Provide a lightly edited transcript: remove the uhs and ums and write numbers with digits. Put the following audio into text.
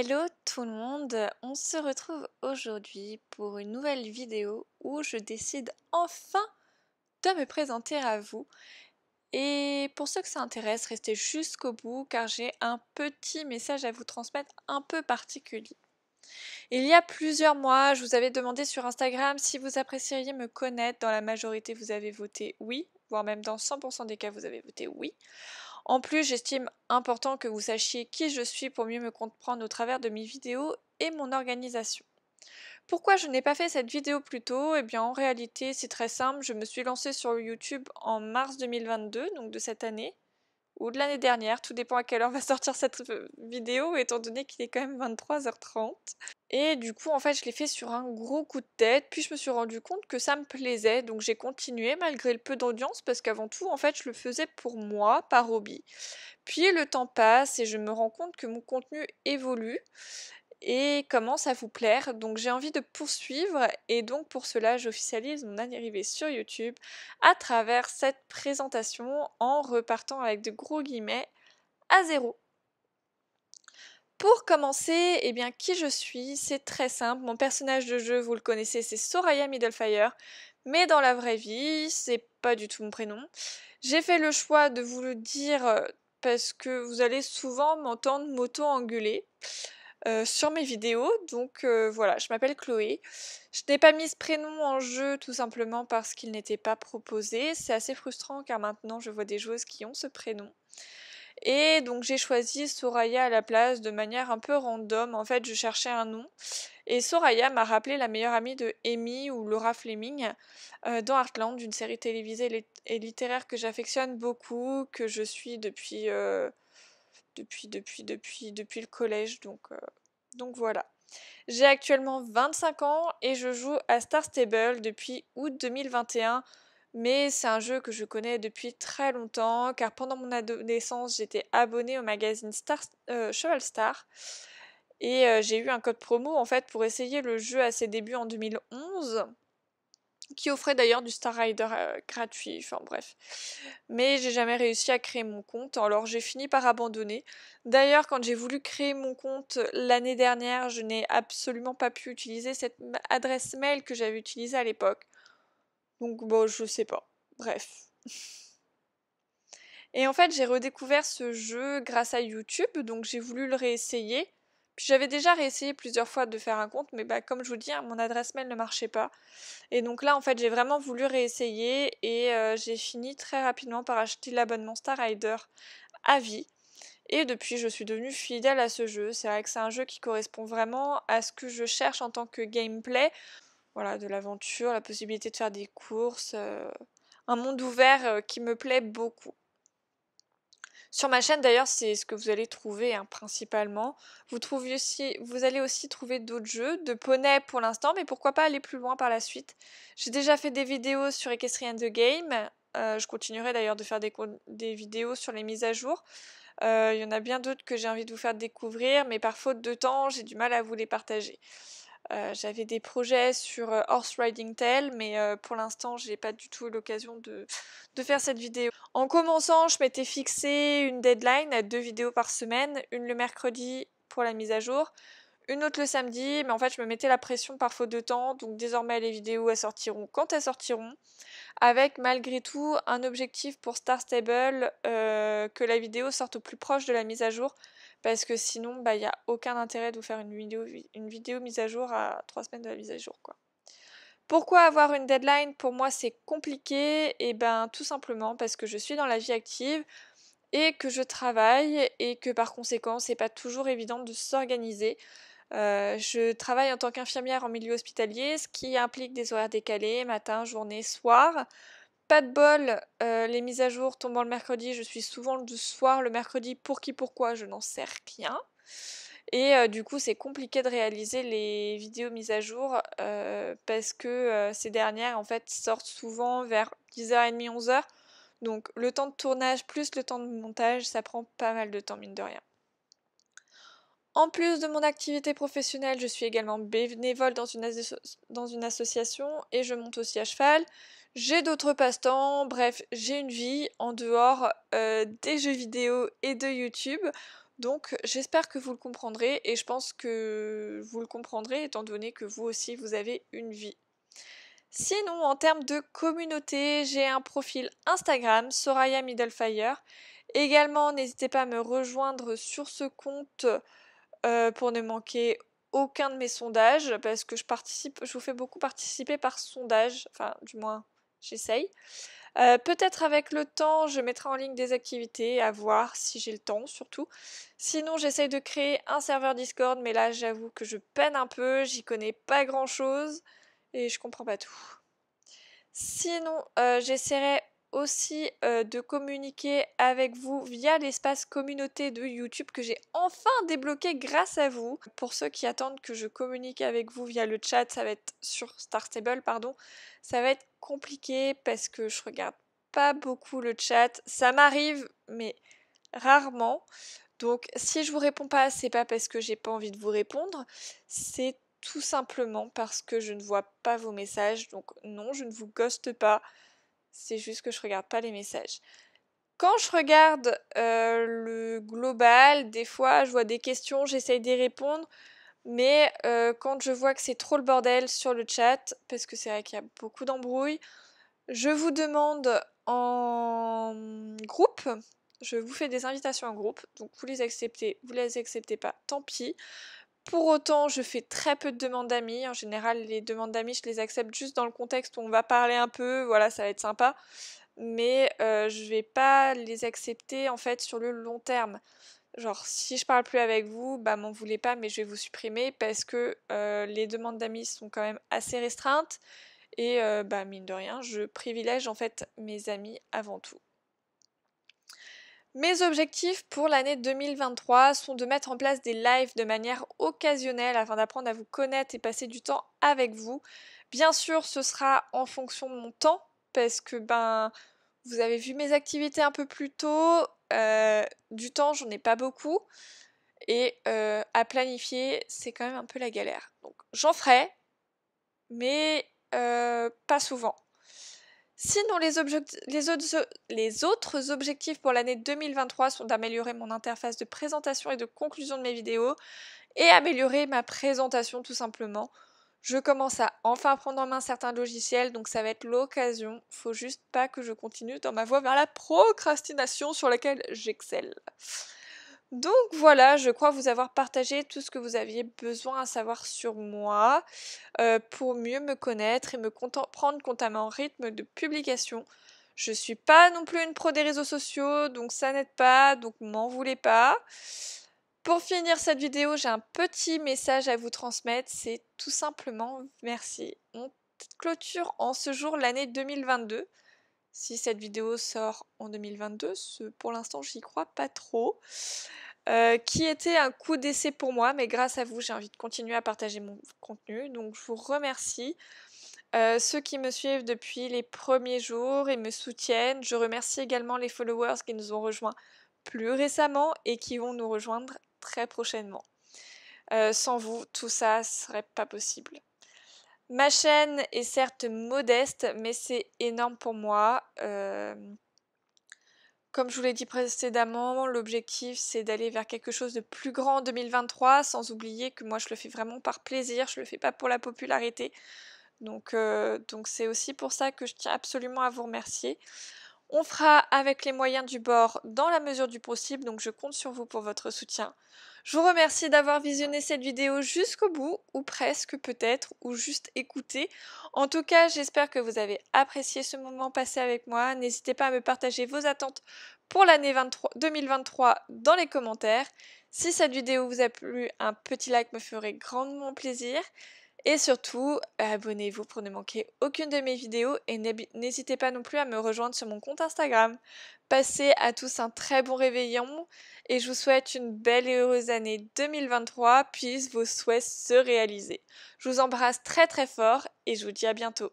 Hello tout le monde, on se retrouve aujourd'hui pour une nouvelle vidéo où je décide enfin de me présenter à vous. Et pour ceux que ça intéresse, restez jusqu'au bout car j'ai un petit message à vous transmettre un peu particulier. Il y a plusieurs mois, je vous avais demandé sur Instagram si vous apprécieriez me connaître. Dans la majorité, vous avez voté oui, voire même dans 100% des cas, vous avez voté oui. En plus, j'estime important que vous sachiez qui je suis pour mieux me comprendre au travers de mes vidéos et mon organisation. Pourquoi je n'ai pas fait cette vidéo plus tôt? Eh bien, en réalité, c'est très simple. Je me suis lancée sur YouTube en mars 2022, donc de cette année, ou de l'année dernière, tout dépend à quelle heure va sortir cette vidéo, étant donné qu'il est quand même 23h30. Et du coup, en fait, je l'ai fait sur un gros coup de tête, puis je me suis rendu compte que ça me plaisait, donc j'ai continué malgré le peu d'audience, parce qu'avant tout, en fait, je le faisais pour moi, par hobby. Puis le temps passe et je me rends compte que mon contenu évolue et commence à vous plaire, donc j'ai envie de poursuivre et donc pour cela j'officialise mon arrivée sur YouTube à travers cette présentation en repartant avec de gros guillemets à zéro. Pour commencer, eh bien qui je suis, c'est très simple, mon personnage de jeu vous le connaissez, c'est Soraya Middlefire, mais dans la vraie vie c'est pas du tout mon prénom. J'ai fait le choix de vous le dire parce que vous allez souvent m'entendre m'auto-engueuler sur mes vidéos, donc voilà, je m'appelle Chloé. Je n'ai pas mis ce prénom en jeu tout simplement parce qu'il n'était pas proposé. C'est assez frustrant car maintenant je vois des joueuses qui ont ce prénom. Et donc j'ai choisi Soraya à la place de manière un peu random. En fait, je cherchais un nom. Et Soraya m'a rappelé la meilleure amie de Amy ou Laura Fleming dans Heartland, une série télévisée et littéraire que j'affectionne beaucoup, que je suis depuis le collège. Donc voilà. J'ai actuellement 25 ans et je joue à Star Stable depuis août 2021. Mais c'est un jeu que je connais depuis très longtemps car pendant mon adolescence j'étais abonnée au magazine Cheval Star et j'ai eu un code promo en fait pour essayer le jeu à ses débuts en 2011 qui offrait d'ailleurs du Star Rider gratuit, enfin bref. Mais j'ai jamais réussi à créer mon compte, alors j'ai fini par abandonner. D'ailleurs, quand j'ai voulu créer mon compte l'année dernière, je n'ai absolument pas pu utiliser cette adresse mail que j'avais utilisée à l'époque. Donc bon, je sais pas. Bref. Et en fait, j'ai redécouvert ce jeu grâce à YouTube, donc j'ai voulu le réessayer. Puis j'avais déjà réessayé plusieurs fois de faire un compte, mais bah, comme je vous dis, hein, mon adresse mail ne marchait pas. Et donc là, en fait, j'ai vraiment voulu réessayer et j'ai fini très rapidement par acheter l'abonnement Star Rider à vie. Et depuis, je suis devenue fidèle à ce jeu. C'est vrai que c'est un jeu qui correspond vraiment à ce que je cherche en tant que gameplay. Voilà, de l'aventure, la possibilité de faire des courses, un monde ouvert qui me plaît beaucoup. Sur ma chaîne d'ailleurs, c'est ce que vous allez trouver hein, principalement. Vous allez aussi trouver d'autres jeux, de poney pour l'instant, mais pourquoi pas aller plus loin par la suite. J'ai déjà fait des vidéos sur Equestrian the Game. Je continuerai d'ailleurs de faire des vidéos sur les mises à jour. Il y en a bien d'autres que j'ai envie de vous faire découvrir, mais par faute de temps, j'ai du mal à vous les partager. J'avais des projets sur Horse Riding Tale, mais pour l'instant, j'ai pas du tout eu l'occasion de faire cette vidéo. En commençant, je m'étais fixé une deadline à 2 vidéos par semaine, une le mercredi pour la mise à jour, une autre le samedi, mais en fait, je me mettais la pression par faute de temps, donc désormais, les vidéos, elles sortiront quand elles sortiront, avec malgré tout un objectif pour Star Stable, que la vidéo sorte au plus proche de la mise à jour, parce que sinon, bah, il n'y a aucun intérêt de vous faire une vidéo mise à jour à 3 semaines de la mise à jour, quoi. Pourquoi avoir une deadline? Pour moi, c'est compliqué, et ben tout simplement parce que je suis dans la vie active et que je travaille et que par conséquent, c'est pas toujours évident de s'organiser. Je travaille en tant qu'infirmière en milieu hospitalier, ce qui implique des horaires décalés, matin, journée, soir. Pas de bol, les mises à jour tombant le mercredi, je suis souvent le soir, le mercredi, pour qui, pourquoi, je n'en sais rien. Et du coup, c'est compliqué de réaliser les vidéos mises à jour parce que ces dernières, en fait, sortent souvent vers 10h30, 11h. Donc le temps de tournage plus le temps de montage, ça prend pas mal de temps, mine de rien. En plus de mon activité professionnelle, je suis également bénévole dans une association et je monte aussi à cheval. J'ai d'autres passe-temps, bref, j'ai une vie en dehors des jeux vidéo et de YouTube. Donc j'espère que vous le comprendrez et je pense que vous le comprendrez étant donné que vous aussi vous avez une vie. Sinon, en termes de communauté, j'ai un profil Instagram, Soraya Middlefire. Également, n'hésitez pas à me rejoindre sur ce compte pour ne manquer aucun de mes sondages parce que je vous fais beaucoup participer par sondage, enfin du moins j'essaye. Peut-être avec le temps, je mettrai en ligne des activités, à voir si j'ai le temps surtout. Sinon, j'essaye de créer un serveur Discord, mais là j'avoue que je peine un peu, j'y connais pas grand-chose et je comprends pas tout. Sinon, j'essaierai aussi de communiquer avec vous via l'espace communauté de YouTube que j'ai enfin débloqué grâce à vous. Pour ceux qui attendent que je communique avec vous via le chat, ça va être sur Star Stable, pardon, ça va être compliqué parce que je regarde pas beaucoup le chat. Ça m'arrive, mais rarement. Donc, si je vous réponds pas, c'est pas parce que j'ai pas envie de vous répondre, c'est tout simplement parce que je ne vois pas vos messages. Donc, non, je ne vous ghoste pas. C'est juste que je regarde pas les messages. Quand je regarde le global, des fois, je vois des questions, j'essaye d'y répondre. Mais quand je vois que c'est trop le bordel sur le chat, parce que c'est vrai qu'il y a beaucoup d'embrouilles, je vous demande en groupe, je vous fais des invitations en groupe, donc vous les acceptez pas, tant pis. Pour autant, je fais très peu de demandes d'amis. En général, les demandes d'amis, je les accepte juste dans le contexte où on va parler un peu, voilà, ça va être sympa. Mais je vais pas les accepter en fait sur le long terme. Genre, si je parle plus avec vous, bah m'en voulez pas, mais je vais vous supprimer parce que les demandes d'amis sont quand même assez restreintes. Et bah mine de rien, je privilège en fait mes amis avant tout. Mes objectifs pour l'année 2023 sont de mettre en place des lives de manière occasionnelle afin d'apprendre à vous connaître et passer du temps avec vous. Bien sûr, ce sera en fonction de mon temps parce que ben vous avez vu mes activités un peu plus tôt. Du temps, j'en ai pas beaucoup et à planifier, c'est quand même un peu la galère. Donc j'en ferai, mais pas souvent. Sinon, les autres objectifs pour l'année 2023 sont d'améliorer mon interface de présentation et de conclusion de mes vidéos et améliorer ma présentation tout simplement. Je commence à enfin prendre en main certains logiciels, donc ça va être l'occasion. Faut juste pas que je continue dans ma voie vers la procrastination sur laquelle j'excelle. Donc voilà, je crois vous avoir partagé tout ce que vous aviez besoin à savoir sur moi pour mieux me connaître et me prendre compte à mon rythme de publication. Je suis pas non plus une pro des réseaux sociaux, donc ça n'aide pas, donc m'en voulez pas. Pour finir cette vidéo, j'ai un petit message à vous transmettre, c'est tout simplement merci. On clôture en ce jour l'année 2022. Si cette vidéo sort en 2022, pour l'instant j'y crois pas trop. Qui était un coup d'essai pour moi, mais grâce à vous, j'ai envie de continuer à partager mon contenu, donc je vous remercie. Ceux qui me suivent depuis les premiers jours et me soutiennent, je remercie également les followers qui nous ont rejoints plus récemment et qui vont nous rejoindre très prochainement. Sans vous, tout ça serait pas possible. Ma chaîne est certes modeste, mais c'est énorme pour moi. Comme je vous l'ai dit précédemment, l'objectif c'est d'aller vers quelque chose de plus grand en 2023, sans oublier que moi je le fais vraiment par plaisir, je le fais pas pour la popularité. Donc c'est aussi pour ça que je tiens absolument à vous remercier. On fera avec les moyens du bord dans la mesure du possible, donc je compte sur vous pour votre soutien. Je vous remercie d'avoir visionné cette vidéo jusqu'au bout, ou presque peut-être, ou juste écouté. En tout cas, j'espère que vous avez apprécié ce moment passé avec moi. N'hésitez pas à me partager vos attentes pour l'année 2023 dans les commentaires. Si cette vidéo vous a plu, un petit like me ferait grandement plaisir. Et surtout, abonnez-vous pour ne manquer aucune de mes vidéos et n'hésitez pas non plus à me rejoindre sur mon compte Instagram. Passez à tous un très bon réveillon et je vous souhaite une belle et heureuse année 2023, puissent vos souhaits se réaliser. Je vous embrasse très très fort et je vous dis à bientôt.